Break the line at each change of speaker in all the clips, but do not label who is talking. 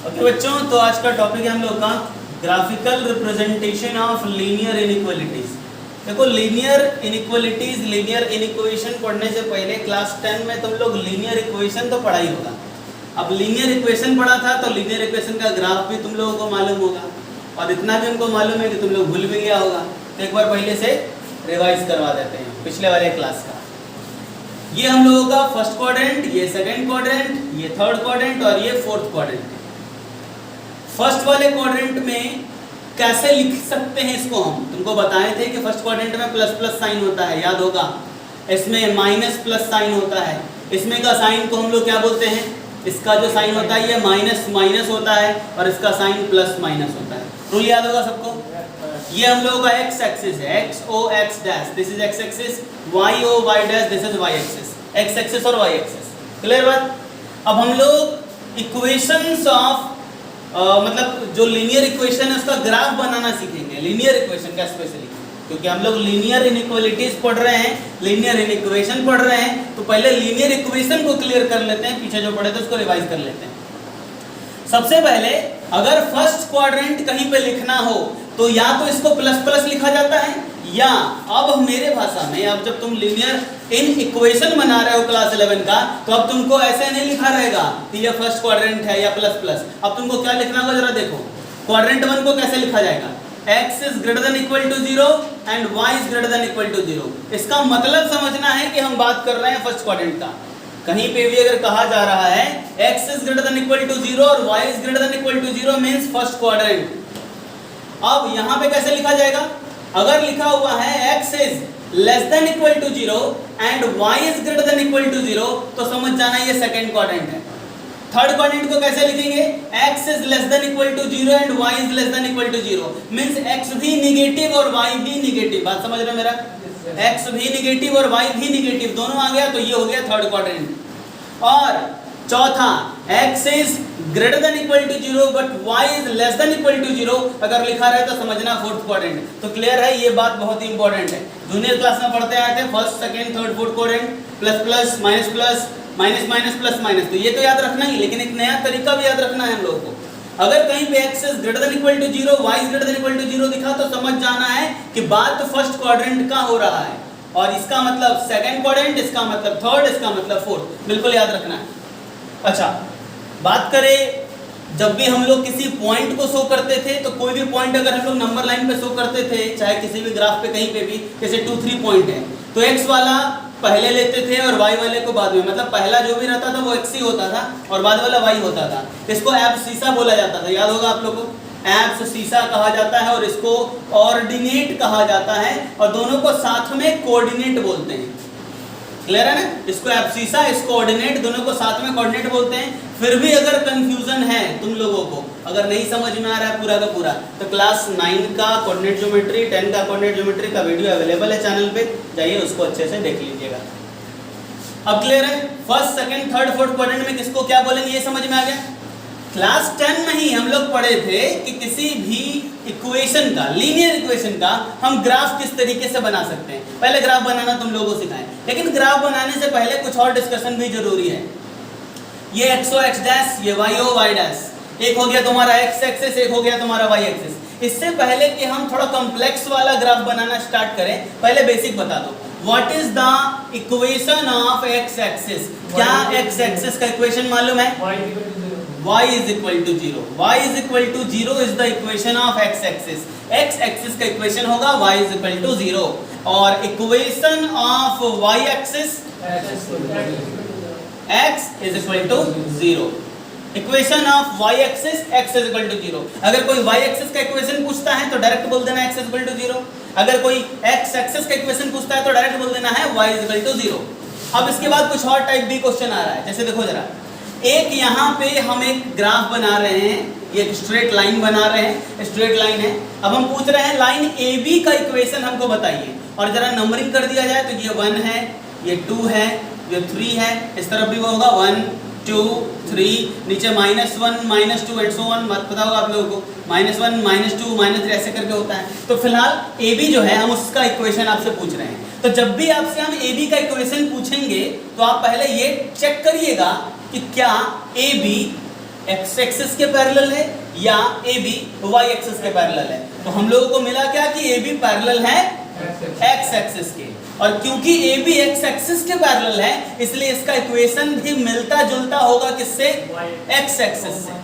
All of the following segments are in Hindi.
ओके बच्चों, तो आज का टॉपिक है हम लोग का graphical representation of linear inequalities. देखो, लीनियर इनइक्वालिटीज, लीनियर इनइक्वेशन पढ़ने से पहले क्लास 10 में तुम लोग लीनियर इक्वेशन तो पढ़ा ही होगा। अब लीनियर इक्वेशन पढ़ा था तो लीनियर इक्वेशन का ग्राफ भी तुम लोगों को मालूम होगा, और इतना भी हमको मालूम है कि तुम लोग भूल भी गया होगा। तो एक बार पहले से रिवाइज करवा देते हैं पिछले वाले क्लास का। ये हम लोगों का फर्स्ट क्वाड्रेंट, ये सेकंड क्वाड्रेंट, ये थर्ड क्वाड्रेंट और ये फोर्थ क्वाड्रेंट। फर्स्ट वाले क्वाड्रेंट में कैसे लिख सकते हैं इसको, हम तुमको बताए थे कि फर्स्ट क्वाड्रेंट में प्लस प्लस साइन होता है, याद होगा। इसमें माइनस प्लस साइन होता है। इसमें का साइन को हम लोग क्या बोलते हैं, इसका जो साइन होता है ये माइनस माइनस होता है और इसका साइन प्लस माइनस होता है। रूल याद होगा सबको। ये हम लोगों का एक्स एक्सिस है, X O X dash, this is X axis, Y O Y dash, this is Y axis. X axis और वाई एक्सिस, क्लियर बात। अब हम लोग इक्वेशंस ऑफ मतलब जो लीनियर इक्वेशन है उसका ग्राफ बनाना सीखेंगे। लीनियर इक्वेशन का स्पेशली, क्योंकि हम लोग लीनियर इनइक्वालिटीज पढ़ रहे हैं, लीनियर इनइक्वेशन पढ़ रहे हैं, तो पहले लीनियर इक्वेशन को क्लियर कर लेते हैं, पीछे जो पढ़े थे उसको रिवाइज कर लेते हैं। सबसे पहले अगर फर्स्ट क्वाड्रेंट कहीं पे लिखना हो तो या तो इसको प्लस प्लस लिखा जाता है, या अब मेरे भाषा में, अब जब तुम लीनियर इन इक्वेशन बना रहे हो क्लास 11 का, तो अब तुमको ऐसे नहीं लिखा रहेगा कि ये फर्स्ट क्वाड्रेंट है या प्लस प्लस। अब तुमको क्या लिखना होगा जरा देखो। क्वाड्रेंट 1 को कैसे लिखा जाएगा, x is greater than equal to 0 and y is greater than equal to 0। इसका मतलब समझना है कि हम बात कर रहे हैं फर्स्ट क्वाड्रेंट का। कहीं पे भी अगर कहा जा रहा है x is greater than equal to 0 और y is greater than equal to 0 means first quadrant. अब यहाँ पे कैसे लिखा जाएगा, अगर लिखा हुआ है x is less than equal to 0 and y is greater than equal to 0 तो समझ जाना ये सेकंड क्वाड्रेंट है। थर्ड क्वाड्रेंट को कैसे लिखेंगे, x is less than equal to 0 and y is less than equal to 0 means x भी निगेटिव और y भी निगेटिव। बात समझ रहे हो मेरा, x भी निगेटिव और y भी निगेटिव, दोनों आ गया तो ये हो गया थर्ड क्वाड्रेंट। और चौथा, x is greater than equal to 0 but y is less than equal to 0 अगर लिखा रहे तो समझना फोर्थ क्वाड्रेंट। तो क्लियर है, ये बात बहुत ही इंपॉर्टेंट है। जूनियर क्लास में पढ़ते आए थे first second third fourth quadrant, plus plus minus plus minus minus plus minus, तो ये तो याद रखना ही, लेकिन एक नया तरीका भी याद रखना है हम लोगों को। अगर कहीं पे x is greater than equal to 0, y is greater than equal to 0 दिखा तो समझ जाना है कि बात फर्स्ट क्वाड्रेंट का हो रहा है, और इसका मतलब सेकंड क्वाड्रेंट, इसका मतलब थर्ड, इसका मतलब फोर्थ, बिल्कुल याद रखना है। अच्छा, बात करें जब भी हम लोग किसी पॉइंट को शो करते थे, तो कोई भी पॉइंट अगर हम लोग नंबर लाइन पे शो करते थे, चाहे किसी भी ग्राफ पे कहीं पे भी, जैसे 2 3 पॉइंट है, तो x वाला पहले लेते थे और y वाले को बाद में, मतलब पहला जो भी रहता था वो x ही होता था और बाद वाला y होता था। इसको एब्सिसा बोला जाता था, याद होगा आप लोगों को। एब्सिसा कहा जाता है और इसको ऑर्डिनेट कहा जाता है, और दोनों को साथ में कोऑर्डिनेट बोलते हैं। क्लियर है ना, इसको एब्सिसा, इसको ऑर्डिनेट, दोनों को साथ में कोऑर्डिनेट बोलते हैं। फिर भी अगर कंफ्यूजन है तुम लोगों को, अगर नहीं समझ में आ रहा है पूरा का पूरा, तो क्लास 9 का कोऑर्डिनेट ज्योमेट्री, 10 का कोऑर्डिनेट ज्योमेट्री का वीडियो अवेलेबल है चैनल पे, जाइए उसको अच्छे से देख लीजिएगा। अब क्लियर है, first second third fourth quadrant में किसको क्या बोलेंगे ये समझ में आ गया। क्लास 10 में ही हम लोग पढ़े थे कि किसी भी इक्वेशन का, लीनियर इक्वेशन का हम ग्राफ किस तरीके से बना सकते हैं। पहले ग्राफ बनाना तुम लोगों को सिखाएं, लेकिन ग्राफ बनाने से पहले कुछ और डिस्कशन भी जरूरी है। ये एक्स ओ एक्स डैश, ये वाई ओ वाई डैश, एक हो गया तुम्हारा एक्स एक्सिस, एक हो गया तुम्हारा वाई एक्सिस। इससे पहले कि हम थोड़ा कॉम्प्लेक्स वाला ग्राफ बनाना स्टार्ट करें, पहले बेसिक बता दो, what is the equation of x axis. क्या एक्स एक्सिस का इक्वेशन मालूम है, y is equal to 0, y is equal to 0 is the equation of x axis। x axis का इक्वेशन होगा y is equal to 0, और equation of y axis x is equal to 0, equation of y axis x is equal to 0। अगर कोई y axis का इक्वेशन पूछता है तो डायरेक्ट बोल देना x is equal to 0, अगर कोई x axis का इक्वेशन पूछता है तो डायरेक्ट बोल देना है y is equal to 0। अब इसके बाद कुछ और टाइप भी क्वेश्चन आ रहा है, जैसे देखो जरा, एक यहाँ पे हम एक ग्राफ बना रहे हैं, ये एक स्ट्रेट लाइन बना रहे हैं, स्ट्रेट लाइन है। अब हम पूछ रहे हैं लाइन ए बी का इक्वेशन हमको बताइए, और जरा नंबरिंग कर दिया जाए तो ये 1 है, ये 2 है, ये 3 है, इस तरफ भी वो होगा 1 2 3, नीचे -1 -2 एंड सो ऑन, मत पता होगा आप लोगों को, -1 -2 -3 ऐसे करके होता है। तो फिलहाल ए बी जो है हम उसका इक्वेशन आपसे पूछ रहे हैं। तो जब भी आपसे हम ए बी का इक्वेशन पूछेंगे तो आप पहले ये चेक करिएगा कि क्या ए बी एक्स एक्सिस के पैरेलल है या ए बी वाई एक्सिस के पैरेलल है। तो हम लोगों को मिला क्या कि ए बी पैरेलल है एक्स एक्सिस के, और क्योंकि ए बी एक्स एक्सिस के पैरेलल है इसलिए इसका इक्वेशन भी मिलता जुलता होगा किससे, एक्स एक्सिस से,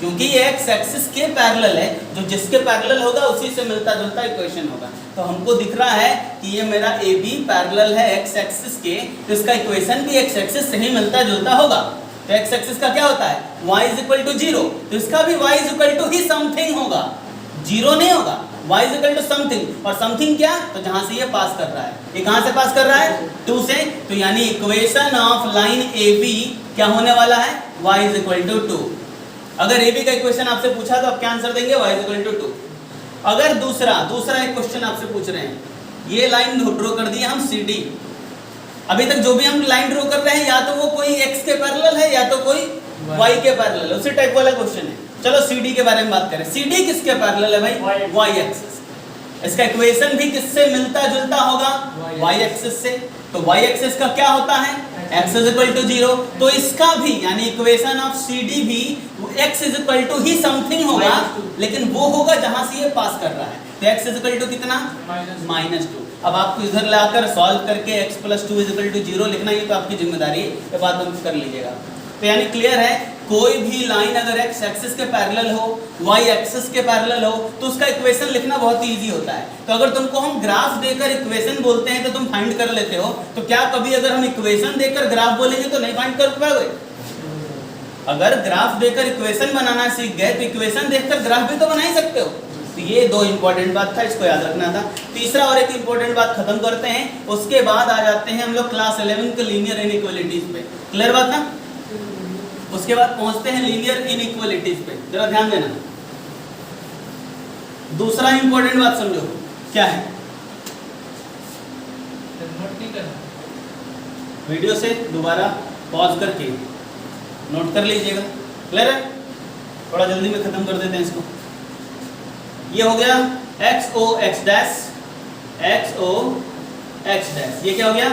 क्योंकि ये एक्स एक्सिस के पैरेलल है, जो जिसके पैरेलल होगा उसी से मिलता जुलता इक्वेशन होगा। तो हमको दिख रहा है कि ये मेरा ए बी पैरेलल है एक्स एक्सिस के, तो इसका इक्वेशन भी एक्स एक्सिस से ही मिलता जुलता होगा। तो एक्स एक्सिस का क्या होता है, y इज इक्वल टू 0, तो इसका भी y इज इक्वल टू ही समथिंग होगा, 0 नहीं होगा, y is equal to something, और समथिंग क्या, तो जहां से ये पास कर रहा है, ये कहां से पास कर रहा है, 2 से, तो यानी इक्वेशन ऑफ लाइन AB क्या होने वाला है, y इज इक्वल टू 2। अगर AB का इक्वेशन आपसे पूछा तो आप क्या आंसर देंगे, y इज इक्वल टू 2। अगर दूसरा एक क्वेश्चन आपसे पूछ रहे हैं, ये लाइन ड्रॉ कर दी हम CD, अभी तक जो भी हम लाइन ड्रॉ कर रहे हैं या तो वो कोई x के पैरेलल है या तो कोई y के पैरेलल है, उसी टाइप वाला क्वेश्चन है। चलो CD के बारे में बात करें, CD किसके पैरेलल है भाई, y एक्सिस। इसका इक्वेशन भी किससे मिलता जुलता होगा, y एक्सिस से। तो y एक्सिस का क्या होता है, x इज इक्वल टू 0, तो इसका भी यानी इक्वेशन ऑफ CD भी x इज इक्वल टू ही समथिंग होगा, लेकिन वो होगा जहां से ये पास कर रहा है। तो x इज इक्वल टू कितना, -2। अब आपको इधर लाकर सॉल्व करके x + 2 इज इक्वल टू 0 लिखना, ये तो आपकी जिम्मेदारी है, ये बात हम कर लीजिएगा। तो यानी क्लियर है, कोई भी लाइन अगर x एक्सिस के पैरेलल हो, y एक्सिस के पैरेलल हो, तो उसका इक्वेशन लिखना बहुत ही इजी होता है। तो अगर तुमको हम ग्राफ देकर इक्वेशन बोलते हैं तो तुम फाइंड कर लेते हो, तो क्या कभी अगर हम इक्वेशन देकर ग्राफ बोलेंगे तो नहीं फाइंड कर पाओगे? अगर ग्राफ देकर इक्वेशन बनाना सीख गए तो इक्वेशन देखकर ग्राफ भी तो बना ही सकते हो। तो ये 2 इंपॉर्टेंट बात था, इसको याद रखना था। तीसरा और एक इंपॉर्टेंट बात खत्म करते हैं, उसके बाद आ जाते हैं हम लोग क्लास 11 के लीनियर इनइक्वालिटीज पे। क्लियर बात ना? उसके बाद पहुंचते हैं लीनियर इनइक्वालिटीज पे, जरा ध्यान देना। दूसरा इंपॉर्टेंट बात समझो क्या है, वीडियो से दोबारा पॉज करके नोट कर लीजिएगा। क्लियर है? थोड़ा जल्दी में खत्म कर देते हैं इसको। ये हो गया x o x dash, x o x dash, ये क्या हो गया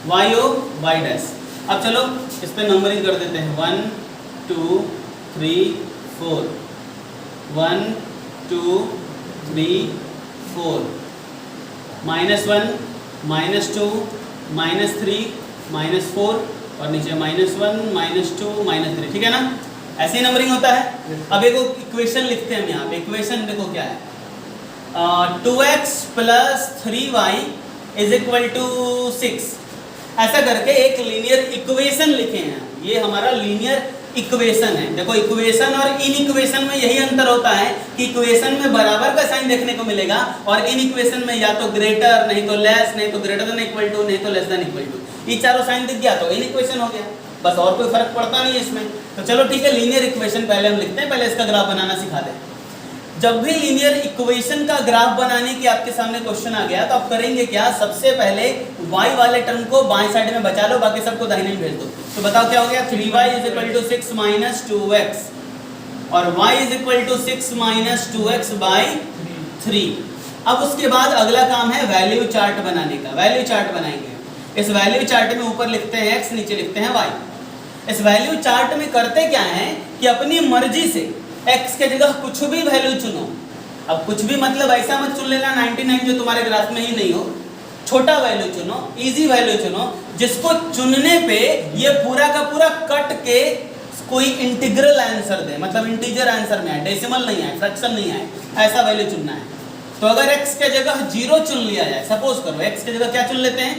y o y डैश। अब चलो इस पे नंबरिंग कर देते हैं, 1 2 3 4, 1 2 3 4, -1 -2 -3 -4 और नीचे -1 -2 -3, ठीक है ना? ऐसे ही नंबरिंग होता है। अब एक इक्वेशन लिखते हैं हम यहाँ पे, इक्वेशन देखो क्या है, 2x + 3y is equal to 6, ऐसा करके एक लीनियर इक्वेशन लिखे हैं। ये हमारा लीनियर इक्वेशन है। देखो इक्वेशन और इन इक्वेशन में यही अंतर होता है कि इक्वेशन में बराबर का साइन देखने को मिलेगा और इन इक्वेशन में या तो ग्रेटर, नहीं तो लेस, नहीं तो ग्रेटर देन इक्वल टू, नहीं तो लेस देन इक्वल टू। ये चारों साइन दिख गया तो इन इक्वेशन हो गया, बस और कोई फर्क पड़ता नहीं है इसमें। तो चलो ठीक है, लीनियर इक्वेशन पहले हम लिखते हैं, पहले इसका ग्राफ बनाना सिखा दें। जब भी लीनियर इक्वेशन का ग्राफ बनाने की आपके सामने क्वेश्चन आ गया तो आप करेंगे क्या, सबसे पहले y वाले टर्म को बाएं साइड में बचा लो, बाकी सबको दाहिने में भेज दो। तो बताओ क्या हो गया, 3y = 6 - 2x और y = 6 - 2x/3। अब उसके बाद अगला काम है वैल्यू चार्ट बनाने का। वैल्यू चार्ट बनाएंगे, इस वैल्यू चार्ट में ऊपर लिखते हैं x, नीचे लिखते हैं y। इस वैल्यू चार्ट में करते क्या है कि अपनी मर्जी से x के जगह कुछ भी वैल्यू चुनो। अब कुछ भी मतलब ऐसा मत चुन लेना 99 जो तुम्हारे ग्राफ में ही नहीं हो, छोटा वैल्यू चुनो, इजी वैल्यू चुनो, जिसको चुनने पे ये पूरा का पूरा कट के कोई इंटीग्रल आंसर दे, मतलब इंटीजर आंसर में आए, डेसिमल नहीं आए, फ्रैक्शन नहीं आए, ऐसा वैल्यू चुनना है। तो अगर x के जगह 0 चुन लिया जाए, सपोज करो x के जगह क्या चुन लेते हैं,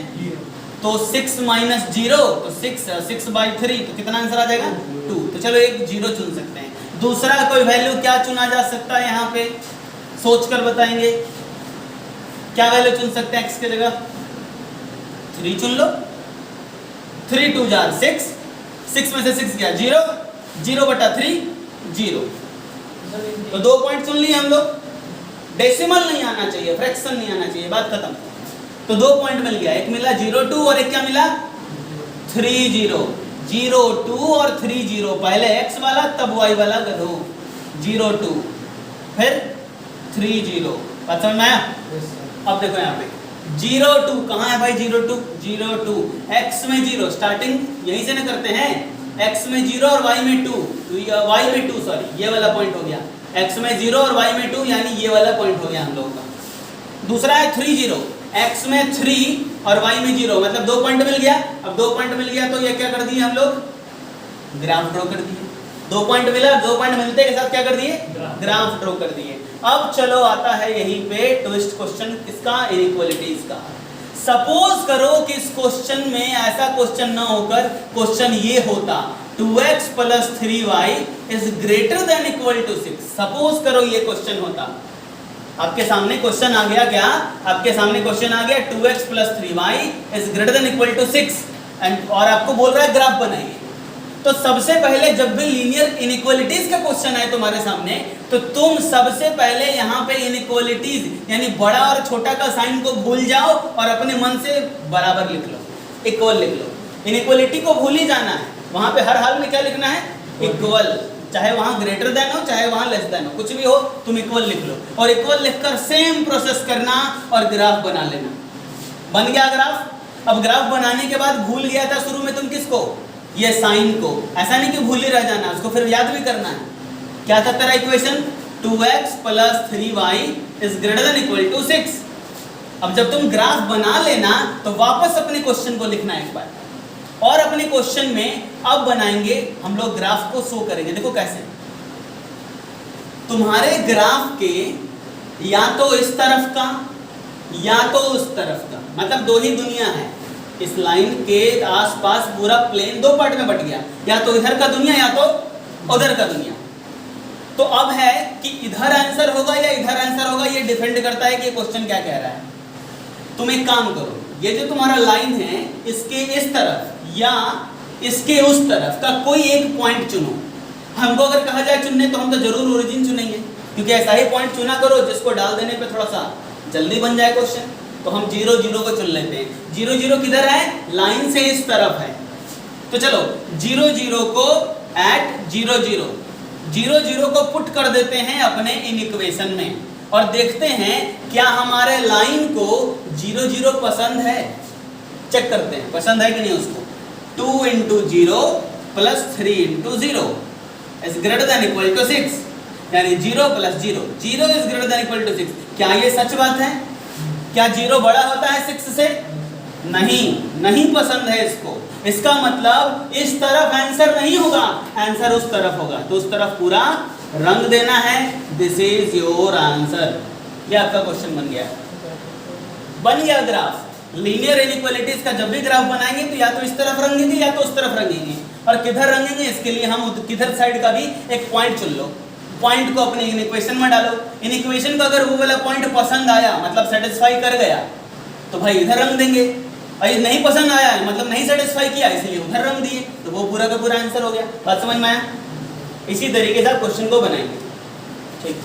तो 6 - 0 तो 6/3, तो कितना आंसर आ जाएगा 2। तो चलो एक 0 चुन सकते हैं। दूसरा कोई वैल्यू क्या चुना जा सकता है, यहाँ पे सोचकर बताएंगे क्या वैल्यू चुन सकते हैं x के जगह, 3 चुन लो, 3 × 2 = 6, 6 में से 6 गया 0, 0/3 0। तो 2 पॉइंट चुन लिए हम लोग, डेसिमल नहीं आना चाहिए, फ्रैक्शन नहीं आना चाहिए, बात खत्म। तो 2 पॉइंट मिल गया, एक मिला 0 2 और एक क्या मिला 3 0, 0 2 और 3 0, पहले x वाला तब y वाला गधो, 0 2 फिर 3 0, बात समझ में आया? अब देखो यहाँ पे 0 2 कहाँ है भाई, 0 2 0 2 x में 0, स्टार्टिंग यहीं से ना करते हैं, x में 0 और y में 2, y में 2 सॉरी, ये वाला पॉइंट हो गया। x में 0 और y में 2 यानी ये वाला पॉइंट हो गया हम लोगों का। दूसरा है 3 0, x में 3 और y में 0, मतलब 2 पॉइंट मिल गया। अब 2 पॉइंट मिल गया तो ये क्या कर दिए हम लोग, ग्राफ ड्रॉ कर दिए। 2 पॉइंट मिला, 2 पॉइंट मिलते के साथ क्या कर दिए, ग्राफ ड्रॉ कर दिए। अब चलो आता है यहीं पे ट्विस्ट क्वेश्चन किसका, इनइक्वालिटीज का। सपोज करो कि इस क्वेश्चन में ऐसा क्वेश्चन ना होकर क्वेश्चन ये होता 2x plus 3y is greater than equal to 6। Suppose करो ये क्वेश्चन होता, आपके सामने क्वेश्चन आ गया क्या, आपके सामने क्वेश्चन आ गया 2x plus 3y is greater than equal to 6 and और आपको बोल रहा है ग्राफ बनाइए। तो सबसे पहले जब भी लीनियर इनइक्वालिटीज का क्वेश्चन आए तुम्हारे सामने, तो तुम सबसे पहले यहाँ पे इनइक्वालिटीज यानी बड़ा और छोटा का साइन को भूल जाओ और अपने मन से बराबर लिख लो, इक्वल लिख लो। इनइक्वालिटी को भूल ही जाना है, वहां पे हर हाल में क्या लिखना है, इक्वल। चाहे वहां ग्रेटर देन हो चाहे वहां लेस देन हो, कुछ भी हो तुम इक्वल लिख लो और इक्वल लिखकर सेम प्रोसेस करना और ग्राफ बना लेना। बन गया ग्राफ। अब ग्राफ बनाने के बाद भूल गया था शुरू में तुम किसको, ये साइन को, ऐसा नहीं कि भूल ही रह जाना, उसको फिर याद भी करना है। क्या था तेरा equation, 2x plus 3y is greater than equal to 6। अब जब तुम ग्राफ बना लेना तो वापस अपने क्वेश्चन को लिखना एक बार, और अपने क्वेश्चन में अब बनाएंगे हम लोग ग्राफ को शो करेंगे। देखो कैसे, तुम्हारे ग्राफ के या तो इस तरफ का या तो उस तरफ का, मतलब दो ही दुनिया है। इस लाइन के आसपास पूरा प्लेन 2 पार्ट में बट गया, या तो इधर का दुनिया या तो उधर का दुनिया। तो अब है कि इधर आंसर होगा या इधर आंसर होगा, ये डिपेंड करता है कि क्वेश्चन क्या कह रहा है। तुम एक काम करो, ये जो तुम्हारा लाइन है इसके इस तरफ या इसके उस तरफ का कोई एक पॉइंट चुनो। हमको अगर कहा जाए चुनने तो हम तो जरूर ओरिजिन चुनेंगे, क्योंकि ऐसा ही पॉइंट चुना करो जिसको डाल देने पे थोड़ा सा जल्दी बन जाए क्वेश्चन। तो हम 0 0 को चुन लेते हैं। 0 0 किधर है, लाइन से इस तरफ है। तो चलो 0 0 को एट 0 0 0 0 को पुट कर देते हैं अपने इन इक्वेशन में और देखते हैं क्या हमारे लाइन को 0 0 पसंद है। चेक करते हैं पसंद है कि नहीं उसको। 2 into 0 plus 3 into 0 is greater than equal to 6, यानी 0 plus 0 0 is greater than equal to 6। क्या ये सच बात है? क्या 0 बड़ा होता है 6 से? नहीं पसंद है इसको। इसका मतलब इस तरफ आंसर नहीं होगा, आंसर उस तरफ होगा। तो उस तरफ पूरा रंग देना है। This is your answer. ये आपका क्वेश्चन बन गया, बन गया ग्राफ। लीनियर इनइक्वालिटीज का जब भी ग्राफ बनाएंगे तो या तो इस तरफ रंगेंगे या तो उस तरफ रंगेंगे। और किधर रंगेंगे इसके लिए हम किधर साइड का भी एक पॉइंट चुन लो, पॉइंट को अपने इन इक्वेशन में डालो। इन इक्वेशन को अगर वो वाला पॉइंट पसंद आया, मतलब सेटिस्फाई कर गया, तो भाई इधर रंग देंगे। और नहीं पसंद आया है मतलब नहीं सेटिस्फाई किया, इसलिए उधर रंग दिए, तो वो पूरा का पूरा आंसर हो गया। बात समझ में आया? इसी तरीके से आप क्वेश्चन को बनाएंगे। ठीक।